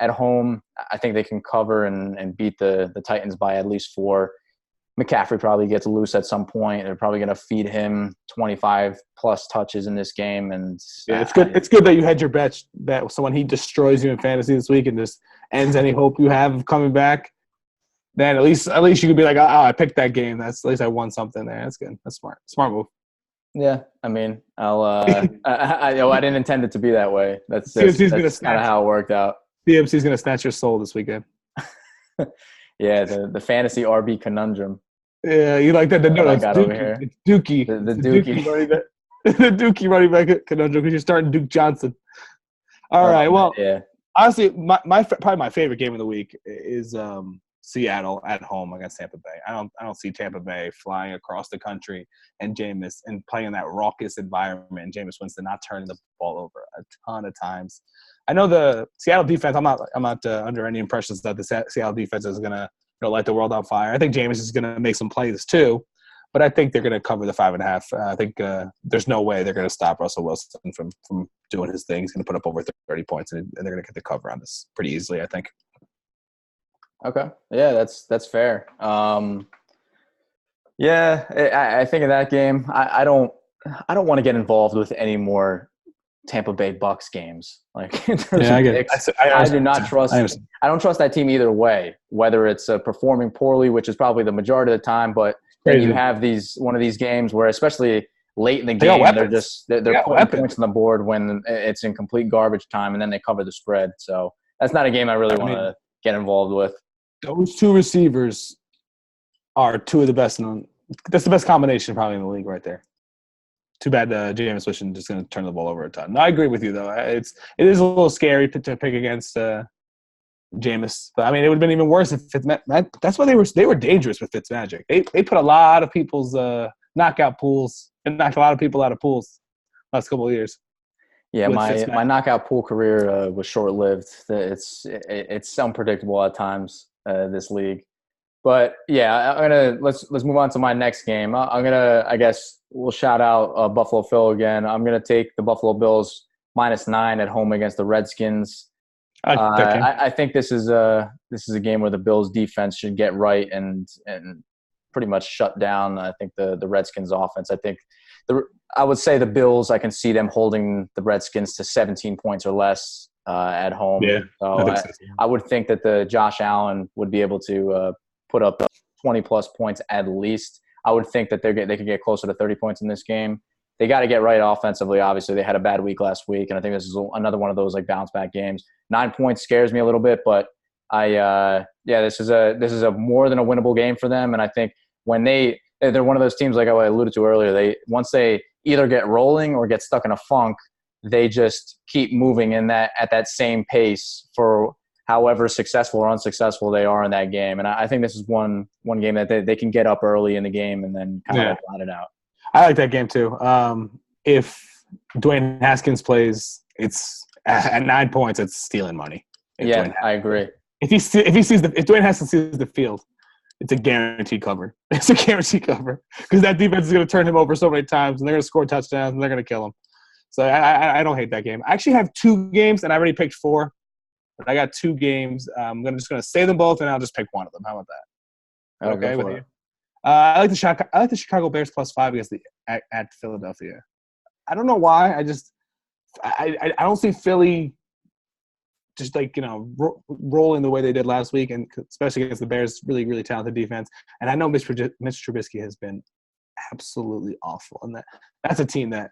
home, I think they can cover and beat the Titans by at least 4. McCaffrey probably gets loose at some point. They're probably going to feed him 25-plus touches in this game. And yeah, it's good. It's good that you had your bet so when he destroys you in fantasy this week and just ends any hope you have of coming back, then at least you could be like, oh, I picked that game. That's at least I won something there. That's good. That's smart move. Yeah, I mean, I didn't intend it to be that way. That's kind of how it worked out. CMC's going to snatch your soul this weekend. Yeah, the fantasy RB conundrum. Yeah, you like that? No, I got over here. It's Dookie. The Dookie. The Dookie running back conundrum because you're starting Duke Johnson. All right. Well, yeah. Honestly, probably my favorite game of the week is Seattle at home against Tampa Bay. I don't see Tampa Bay flying across the country and Jameis and playing in that raucous environment and Jameis Winston not turning the ball over a ton of times. I know the Seattle defense. I'm not under any impressions that the Seattle defense is going to light the world on fire. I think Jameis is going to make some plays too, but I think they're going to cover the 5.5. I think there's no way they're going to stop Russell Wilson from doing his thing. He's going to put up over 30 points, and they're going to get the cover on this pretty easily, I think. Okay. Yeah, that's fair. Yeah, I think in that game, I don't want to get involved with any more Tampa Bay Bucks games. Like in terms of picks, I do not trust. I don't trust that team either way. Whether it's performing poorly, which is probably the majority of the time, but then you have one of these games where, especially late in the game, they're putting points on the board when it's in complete garbage time, and then they cover the spread. So that's not a game I really want to get involved with. Those two receivers are two of the best. That's the best combination probably in the league right there. Too bad Jameis Winston just going to turn the ball over a ton. No, I agree with you though. It is a little scary to pick against Jameis, but I mean it would have been even worse if that's why they were dangerous with Fitzmagic. They put a lot of people's knockout pools and knocked a lot of people out of pools last couple of years. Yeah, my knockout pool career was short lived. It's unpredictable at times. This league, but yeah, let's move on to my next game. I guess we'll shout out Buffalo Phil again. I'm gonna take the Buffalo Bills -9 at home against the Redskins. I think this is a game where the Bills defense should get right and pretty much shut down. I think the Redskins offense. I think I would say the Bills. I can see them holding the Redskins to 17 points or less at home. Yeah, so I would think that the Josh Allen would be able to put up 20-plus points at least. I would think that they could get closer to 30 points in this game. They got to get right offensively. Obviously, they had a bad week last week, and I think this is another one of those like bounce back games. 9 points scares me a little bit, but this is a more than a winnable game for them. And I think when they're one of those teams like I alluded to earlier. Once they either get rolling or get stuck in a funk, they just keep moving at that same pace for however successful or unsuccessful they are in that game. And I think this is one game that they can get up early in the game and then kind of line it out. I like that game too. If Dwayne Haskins plays, it's at 9 points, it's stealing money. I agree. If Dwayne Haskins sees the field, it's a guaranteed cover. It's a guaranteed cover because that defense is going to turn him over so many times, and they're going to score touchdowns, and they're going to kill him. So I don't hate that game. I actually have 2 games, and I already picked 4. But I got 2 games. I'm just going to say them both, and I'll just pick one of them. How about that? Okay with you? I like the Chicago Bears +5 against at Philadelphia. I don't know why. I don't see Philly just rolling the way they did last week, and especially against the Bears, really really talented defense. And I know Mitch Trubisky has been absolutely awful, and that's a team that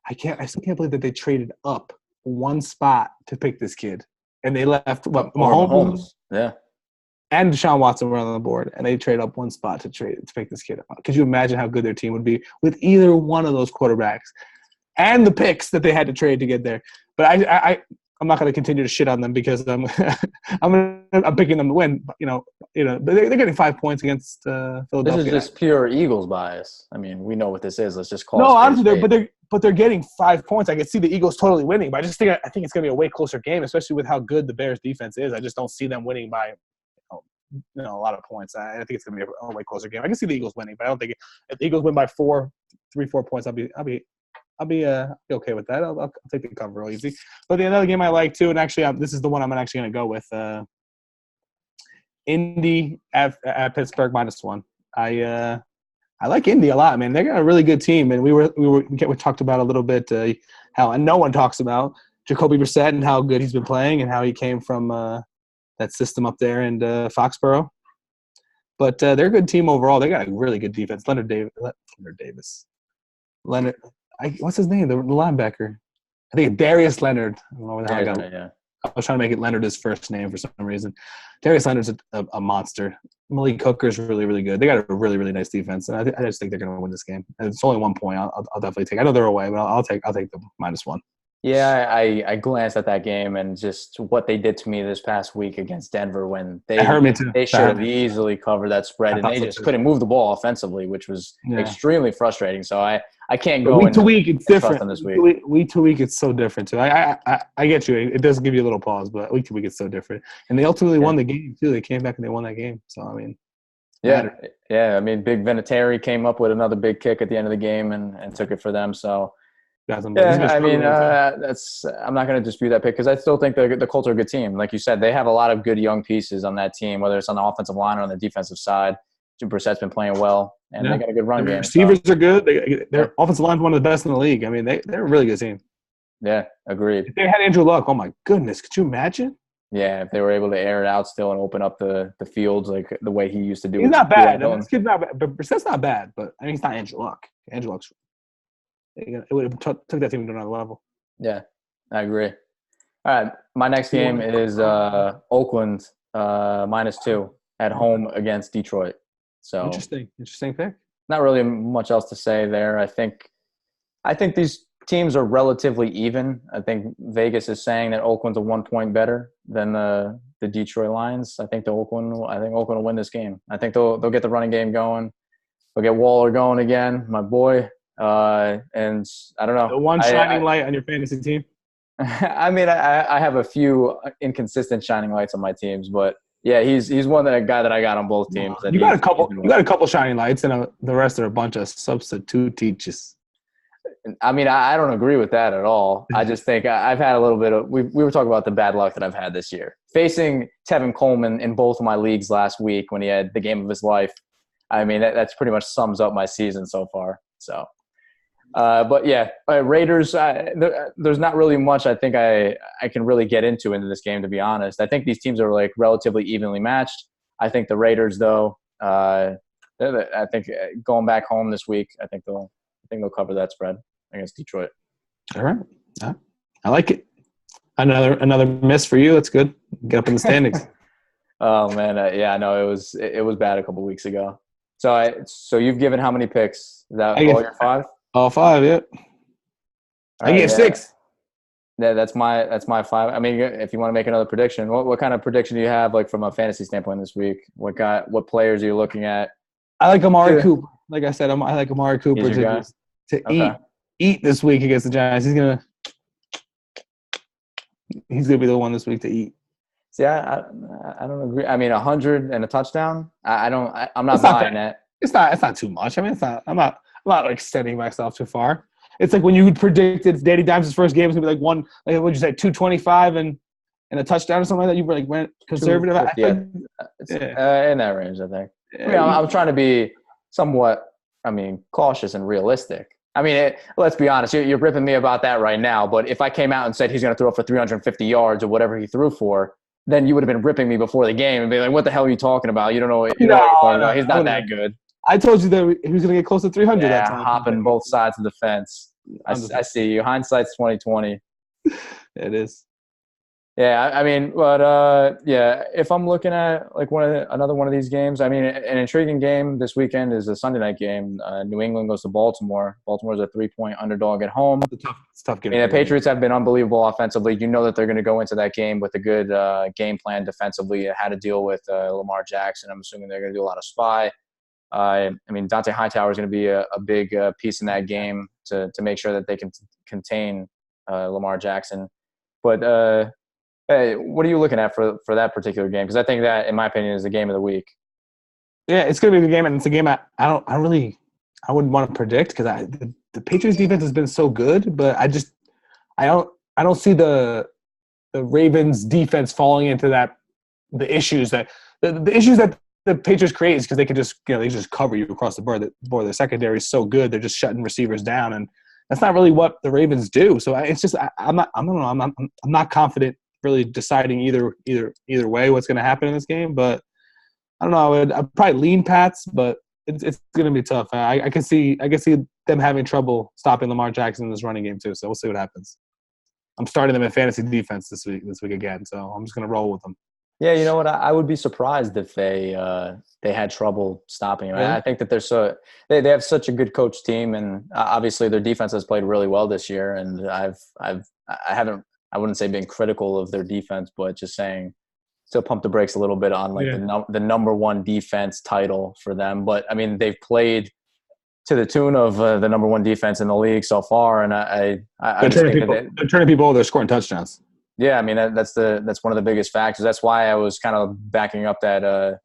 I still can't believe that they traded up one spot to pick this kid, and they left Mahomes. Yeah. and Deshaun Watson were on the board, and they trade up one spot to pick this kid up. Could you imagine how good their team would be with either one of those quarterbacks and the picks that they had to trade to get there? But I'm not going to continue to shit on them because I'm picking them to win. But they're getting 5 points against Philadelphia. This is just pure Eagles bias. I mean, we know what this is. Let's just call. No, honestly, but they're getting 5 points. I can see the Eagles totally winning, but I think it's going to be a way closer game, especially with how good the Bears defense is. I just don't see them winning by a lot of points. I think it's going to be a way closer game. I can see the Eagles winning, but I don't think if the Eagles win by 4 points, I'll be okay with that. I'll take the cover real easy. But the other game I like too, and actually this is the one I'm actually going to go with. Indy at Pittsburgh -1. I like Indy a lot, man. They got a really good team, and we talked about a little bit how, and no one talks about Jacoby Brissett and how good he's been playing and how he came from that system up there in Foxborough. But they're a good team overall. They got a really good defense. What's his name? The linebacker. I think Darius Leonard. I don't know where the hell I got it. Yeah. I was trying to make it Leonard his first name for some reason. Darius Leonard's a monster. Malik Hooker's really, really good. They got a really, really nice defense, and I just think they're going to win this game. And it's only 1 point. I'll definitely take. I know they're away, but I'll take the -1. Yeah, I glanced at that game and just what they did to me this past week against Denver when they hurt me too. They should have easily covered that spread, and they just couldn't move the ball offensively, which was extremely frustrating. So I can't go week to week. It's different. This week. Week to week, it's so different too. I get you. It does give you a little pause, but week to week, it's so different. And they ultimately won the game too. They came back and they won that game. So I mean, yeah. I mean, Big Vinatieri came up with another big kick at the end of the game and took it for them. So. Yeah, I mean, I'm not going to dispute that pick because I still think the Colts are a good team. Like you said, they have a lot of good young pieces on that team, whether it's on the offensive line or on the defensive side. Brissett's been playing well, and they got a good run game. Receivers are good. Their offensive line is one of the best in the league. I mean, they're a really good team. Yeah, agreed. If they had Andrew Luck, oh my goodness, could you imagine? Yeah, if they were able to air it out still and open up the fields like the way he used to do. He's not bad. This kid's not bad. But Brissett's not bad. But I mean, he's not Andrew Luck. Andrew Luck's. It would have took that team to another level. Yeah, I agree. All right, my next game is Oakland -2 at home against Detroit. So interesting pick. Not really much else to say there. I think these teams are relatively even. I think Vegas is saying that Oakland's a 1 point better than the Detroit Lions. I think Oakland will win this game. I think they'll get the running game going. They'll get Waller going again, my boy. And I don't know. The one shining light on your fantasy team? I mean, I have a few inconsistent shining lights on my teams, but yeah, he's one guy that I got on both teams. You got a couple shining lights, and the rest are a bunch of substitute teachers. I mean, I don't agree with that at all. I just think I've had a little bit of – we were talking about the bad luck that I've had this year. Facing Tevin Coleman in both of my leagues last week when he had the game of his life, I mean, that's pretty much sums up my season so far. So – but yeah, Raiders, there's not really much I think I can really get into this game, to be honest. I think these teams are like relatively evenly matched. I think the Raiders, though, I think going back home this week, I think they'll cover that spread against Detroit. All right. I like it. Another miss for you. That's good. Get up in the standings. Oh man. Yeah, I know it was bad a couple weeks ago. So you've given how many picks? Is that all your 5? All 5, yeah. I get 6. Yeah, that's my 5. I mean, if you want to make another prediction, what kind of prediction do you have, like from a fantasy standpoint this week? What players are you looking at? I like Amari Cooper. Like I said, I like Amari Cooper to eat this week against the Giants. He's gonna be the one this week to eat. See, I don't agree. I mean, 100 and a touchdown. I'm not buying that. It's not too much. I mean, it's not. I'm not like extending myself too far. It's like when you predicted Danny Dimes' first game was gonna be like what'd you say, 225 and a touchdown or something like that. You were like went conservative. In that range, I think. Yeah, I mean, I'm trying to be somewhat, cautious and realistic. I mean, let's be honest. You're ripping me about that right now. But if I came out and said he's going to throw for 350 yards or whatever he threw for, then you would have been ripping me before the game and be like, "What the hell are you talking about? You don't know what you're talking about. He's not that good." I told you that he was going to get close to 300 that time. Hopping both sides of the fence. I see you. Hindsight's 20/20. It is. Yeah, I mean, but yeah, if I'm looking at like another one of these games, I mean, an intriguing game this weekend is a Sunday night game. New England goes to Baltimore. Baltimore's a 3-point underdog at home. It's a tough game. I mean, the Patriots have been unbelievable offensively. You know that they're going to go into that game with a good game plan defensively, how to deal with Lamar Jackson. I'm assuming they're going to do a lot of spy. I mean, Dante Hightower is going to be a big piece in that game to make sure that they can contain Lamar Jackson. But hey, what are you looking at for that particular game? Because I think that, in my opinion, is the game of the week. Yeah, it's going to be a good game, and it's a game I wouldn't want to predict because the Patriots defense has been so good, but I don't see the Ravens defense falling into the issues that the Patriots create is because they can just they just cover you across the board. The secondary is so good; they're just shutting receivers down, and that's not really what the Ravens do. So it's just I'm not confident really deciding either way what's going to happen in this game. But I don't know. I'd probably lean Pats, but it's going to be tough. I can see them having trouble stopping Lamar Jackson in this running game too. So we'll see what happens. I'm starting them in fantasy defense this week again. So I'm just going to roll with them. Yeah, you know what? I would be surprised if they had trouble stopping him. Really? I think that they have such a good coach team, and obviously their defense has played really well this year. And I wouldn't say being critical of their defense, but just saying still pump the brakes a little bit on the number one defense title for them. But I mean, they've played to the tune of the number one defense in the league so far, and they're turning people over. They're scoring touchdowns. Yeah, I mean that's one of the biggest factors. That's why I was kind of backing up that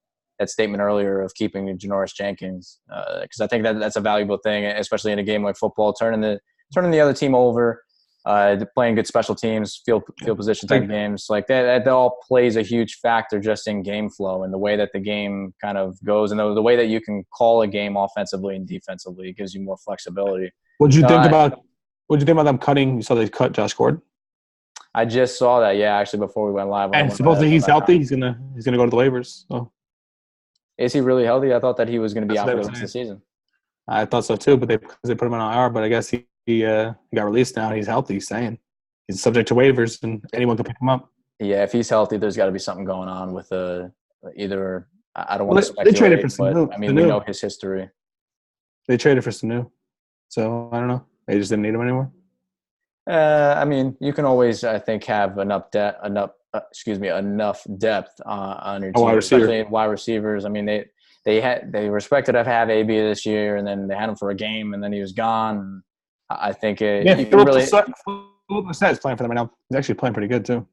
statement earlier of keeping Janoris Jenkins because I think that's a valuable thing, especially in a game like football, turning the other team over, playing good special teams, field position type games like that all plays a huge factor just in game flow and the way that the game kind of goes and the way that you can call a game offensively and defensively. It gives you more flexibility. What did you think about them cutting? You saw they cut Josh Gordon. I just saw that, yeah, actually before we went live. And supposedly he's healthy. He's gonna go to the waivers. Oh. Is he really healthy? I thought that he was going to be out for the rest of the season. I thought so too, but they put him on IR. But I guess he got released now. He's healthy. He's saying he's subject to waivers, and anyone can pick him up. Yeah, if he's healthy, there's got to be something going on with either. I don't want to speculate. They traded for Sanu. I mean, we know his history. They traded for Sanu, so I don't know. They just didn't need him anymore. I mean, you can always, I think, have enough depth on your team, especially in wide receivers. I mean, they respected to have AB this year, and then they had him for a game, and then he was gone. I think Philip is playing for them right now. He's actually playing pretty good too.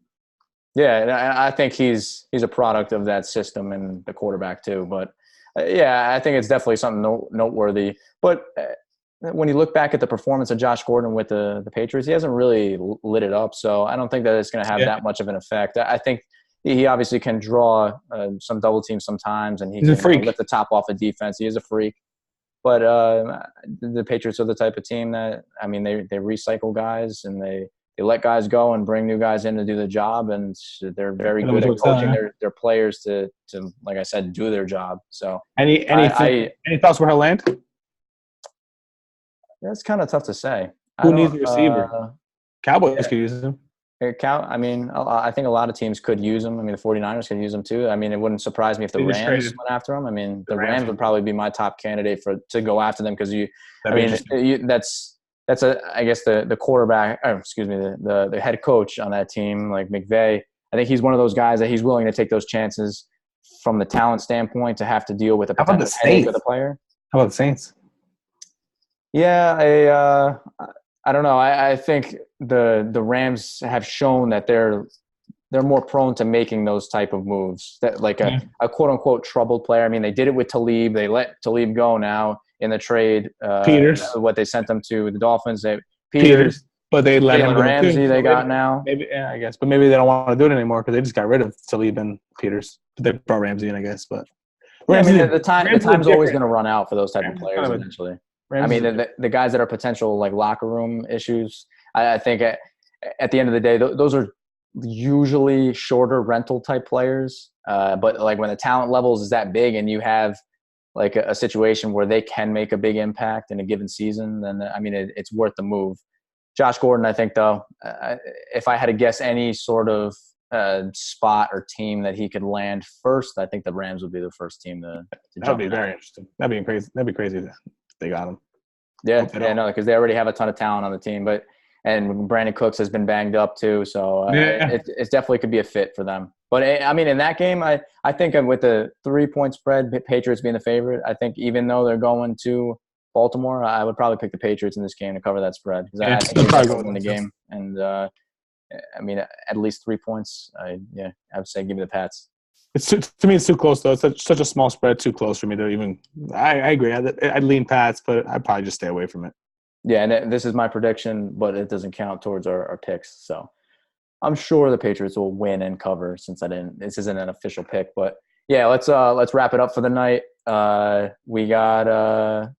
Yeah, I think he's a product of that system and the quarterback too. But yeah, I think it's definitely something noteworthy. But when you look back at the performance of Josh Gordon with the Patriots, he hasn't really lit it up. So I don't think that it's going to have that much of an effect. I think he obviously can draw some double teams sometimes, and he's a freak. Lift the top off of defense. He is a freak. But the Patriots are the type of team that, I mean, they recycle guys and they let guys go and bring new guys in to do the job, and they're very good at coaching their players to, like I said, do their job. So any thoughts where he'll land? That's kind of tough to say. Who needs a receiver? Cowboys could use him. I mean, I think a lot of teams could use him. I mean, the 49ers could use him too. I mean, it wouldn't surprise me if the Rams went after him. I mean, the Rams would probably be my top candidate to go after them because that's I guess the quarterback, the head coach on that team, like McVay. I think he's one of those guys that he's willing to take those chances from the talent standpoint to have to deal with a potential headache with a player. How about the Saints? Yeah, I don't know. I think the Rams have shown that they're more prone to making those type of moves. That like a quote unquote troubled player. I mean, they did it with Talib. They let Talib go now in the trade. Peters, what they sent them to the Dolphins. Peters, but they let him go. Ramsey. They got now. Maybe, I guess, but maybe they don't want to do it anymore because they just got rid of Talib and Peters. They brought Ramsey in, I guess, but Ramsey, the time's always going to run out for those type of players eventually. Ramsey. I mean, the guys that are potential like locker room issues. I think at the end of the day, those are usually shorter rental type players. But like when the talent levels is that big and you have like a situation where they can make a big impact in a given season, then I mean it's worth the move. Josh Gordon, I think though, if I had to guess any sort of spot or team that he could land first, I think the Rams would be the first team to That would jump be in. very interesting. That'd be crazy. That'd be crazy if they got him. Yeah, no, because they already have a ton of talent on the team, and Brandon Cooks has been banged up too, so it definitely could be a fit for them. But I mean, in that game, I think with the 3-point spread, Patriots being the favorite, I think even though they're going to Baltimore, I would probably pick the Patriots in this game to cover that spread because I think they're going to win the game. And I mean, at least 3 points. I would say give me the Pats. To me, it's too close though. It's such a small spread, too close for me to even. I agree. I'd lean Pats, but I'd probably just stay away from it. Yeah, and this is my prediction, but it doesn't count towards our picks. So I'm sure the Patriots will win and cover since this isn't an official pick. But yeah, let's wrap it up for the night. We got a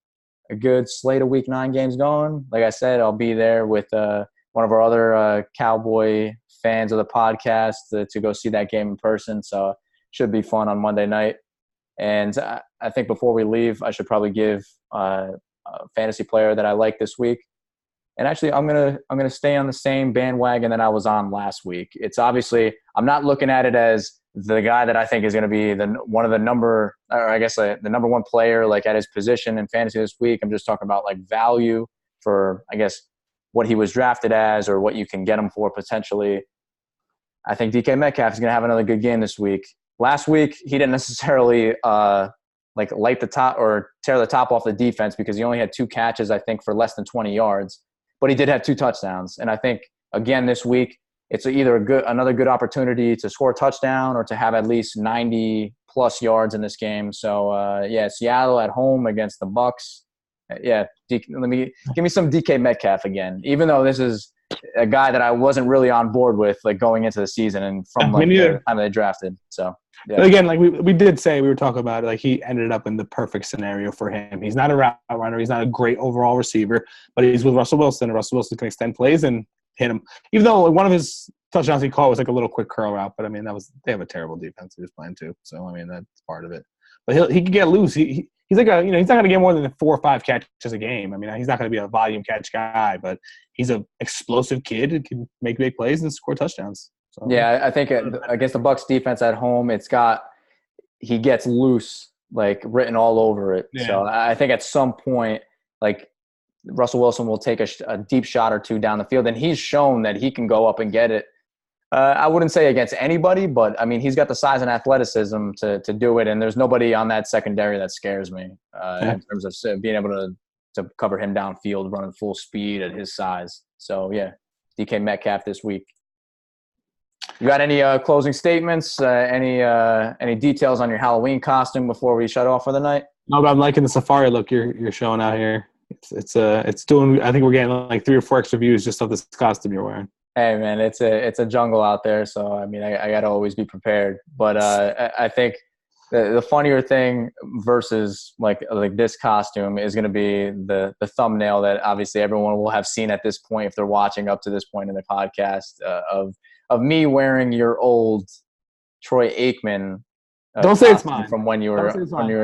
good slate of Week 9 games going. Like I said, I'll be there with one of our other Cowboy fans of the podcast to go see that game in person. So should be fun on Monday night. And I think before we leave, I should probably give a fantasy player that I like this week. And actually, I'm gonna stay on the same bandwagon that I was on last week. It's obviously I'm not looking at it as the guy that I think is going to be the number one player like at his position in fantasy this week. I'm just talking about like value for I guess what he was drafted as or what you can get him for potentially. I think DK Metcalf is going to have another good game this week. Last week he didn't necessarily light the top or tear the top off the defense because he only had 2 catches I think for less than 20 yards. But he did have 2 touchdowns. And I think, again, this week, it's either another good opportunity to score a touchdown or to have at least 90-plus yards in this game. So, Seattle at home against the Bucs. Give me some DK Metcalf again, even though this is a guy that I wasn't really on board with like going into the season and from the time they drafted. So, yeah. But again, like we did say, we were talking about it, like he ended up in the perfect scenario for him. He's not a route runner. He's not a great overall receiver, but he's with Russell Wilson, and Russell Wilson can extend plays and hit him. Even though one of his touchdowns he caught was like a little quick curl route, but I mean they have a terrible defense he was playing too. So I mean that's part of it. But he can get loose. He's like he's not going to get more than 4 or 5 catches a game. I mean he's not going to be a volume catch guy, but he's an explosive kid who can make big plays and score touchdowns. So, yeah, I think against the Bucs defense at home, he gets loose, like written all over it. Yeah. So I think at some point, like Russell Wilson will take a deep shot or 2 down the field, and he's shown that he can go up and get it. I wouldn't say against anybody, but I mean he's got the size and athleticism to do it, and there's nobody on that secondary that scares me in terms of being able to cover him downfield, running full speed at his size. So yeah, DK Metcalf this week. You got any closing statements? Any details on your Halloween costume before we shut off for the night? No, but I'm liking the safari look you're showing out here. It's doing. I think we're getting like 3 or 4 extra views just of this costume you're wearing. Hey man, it's a jungle out there, so I mean I got to always be prepared. But I think the funnier thing versus like this costume is going to be the thumbnail that obviously everyone will have seen at this point if they're watching up to this point in the podcast of me wearing your old Troy Aikman. Don't say it's mine. From when you were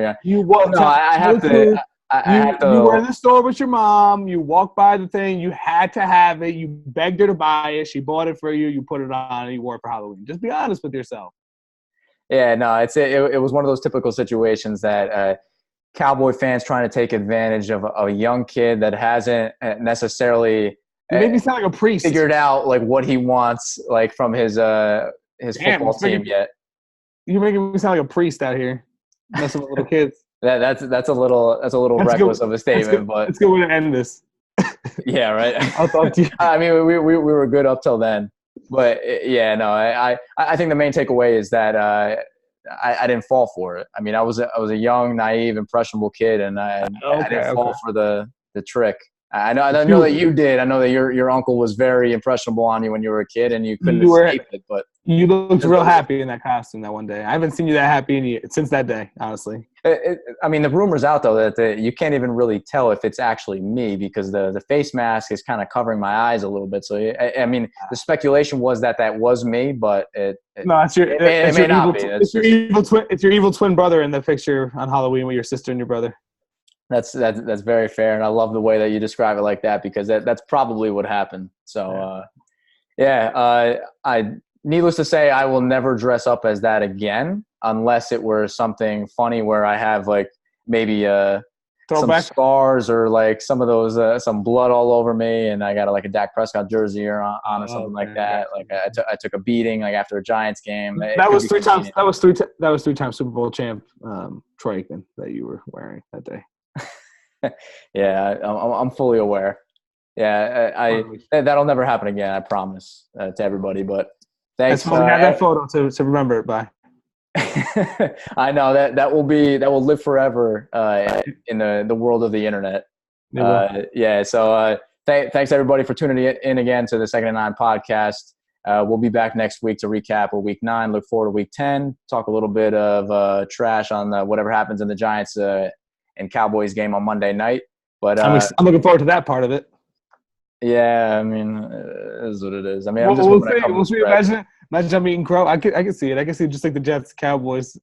young. You walked. No, I have to. You were in the store with your mom. You walked by the thing. You had to have it. You begged her to buy it. She bought it for you. You put it on and you wore it for Halloween. Just be honest with yourself. Yeah, no, it was one of those typical situations that Cowboy fans trying to take advantage of a young kid that hasn't necessarily you made me sound like a priest. Figured out like what he wants like from his football team yet. You're making me sound like a priest out here, messing with little kids. That's a little reckless of a statement, but it's a good way to end this. Yeah, right. I'll talk to you. I mean, we were good up till then, but yeah, no, I think the main takeaway is that I didn't fall for it. I mean, I was a young, naive, impressionable kid, and I didn't fall for the trick. I know that you did. I know that your uncle was very impressionable on you when you were a kid, and you couldn't escape it. But you looked real happy in that costume that one day. I haven't seen you that happy since that day, honestly. I mean, the rumor's out though that you can't even really tell if it's actually me because the face mask is kind of covering my eyes a little bit. So I mean, the speculation was that was me, but it may not be. It's your evil twin brother in the picture on Halloween with your sister and your brother. That's very fair, and I love the way that you describe it like that because that's probably what happened. So, I needless to say, I will never dress up as that again unless it were something funny where I have like maybe some Throwback. scars or like some of those some blood all over me, and I got like a Dak Prescott jersey on or something like Okay, that. gotcha. Like I took a beating like after a Giants game. It That could was be three times. convenient. That was 3 times Super Bowl champ Troy Aikman that you were wearing that day. Yeah, I'm fully aware. Yeah, that'll never happen again. I promise to everybody. But That's thanks. why we have that photo to remember it by. I know that will live forever in the world of the internet. It will. Yeah. So thanks everybody for tuning in again to the Second and Nine podcast. We'll be back next week to recap of Week 9. Look forward to Week 10. Talk a little bit of trash on whatever happens in the Giants and Cowboys game on Monday night. But I'm looking forward to that part of it. yeah, I mean, it is what it is. I mean, I'm We'll, just we'll hoping I see. cover We'll the see. spread. Imagine I'm eating crow. I can see it. I can see just like the Jets, Cowboys.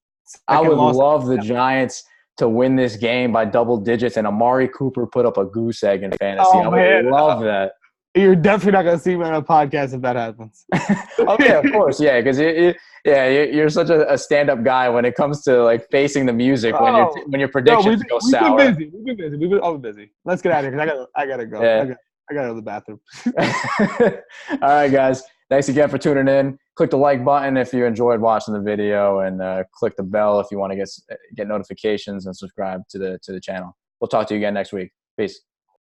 I would loss. love the Giants to win this game by double digits and Amari Cooper put up a goose egg in fantasy. Oh, I would man. love that. You're definitely not going to see me on a podcast if that happens. Oh yeah, of course, yeah, because you're such a stand-up guy when it comes to like facing the music when your predictions go sour. We've been busy. We've been all busy. Let's get out of here because I gotta go. Yeah. I gotta go to the bathroom. All right, guys. Thanks again for tuning in. Click the like button if you enjoyed watching the video, and click the bell if you want to get notifications and subscribe to the channel. We'll talk to you again next week. Peace.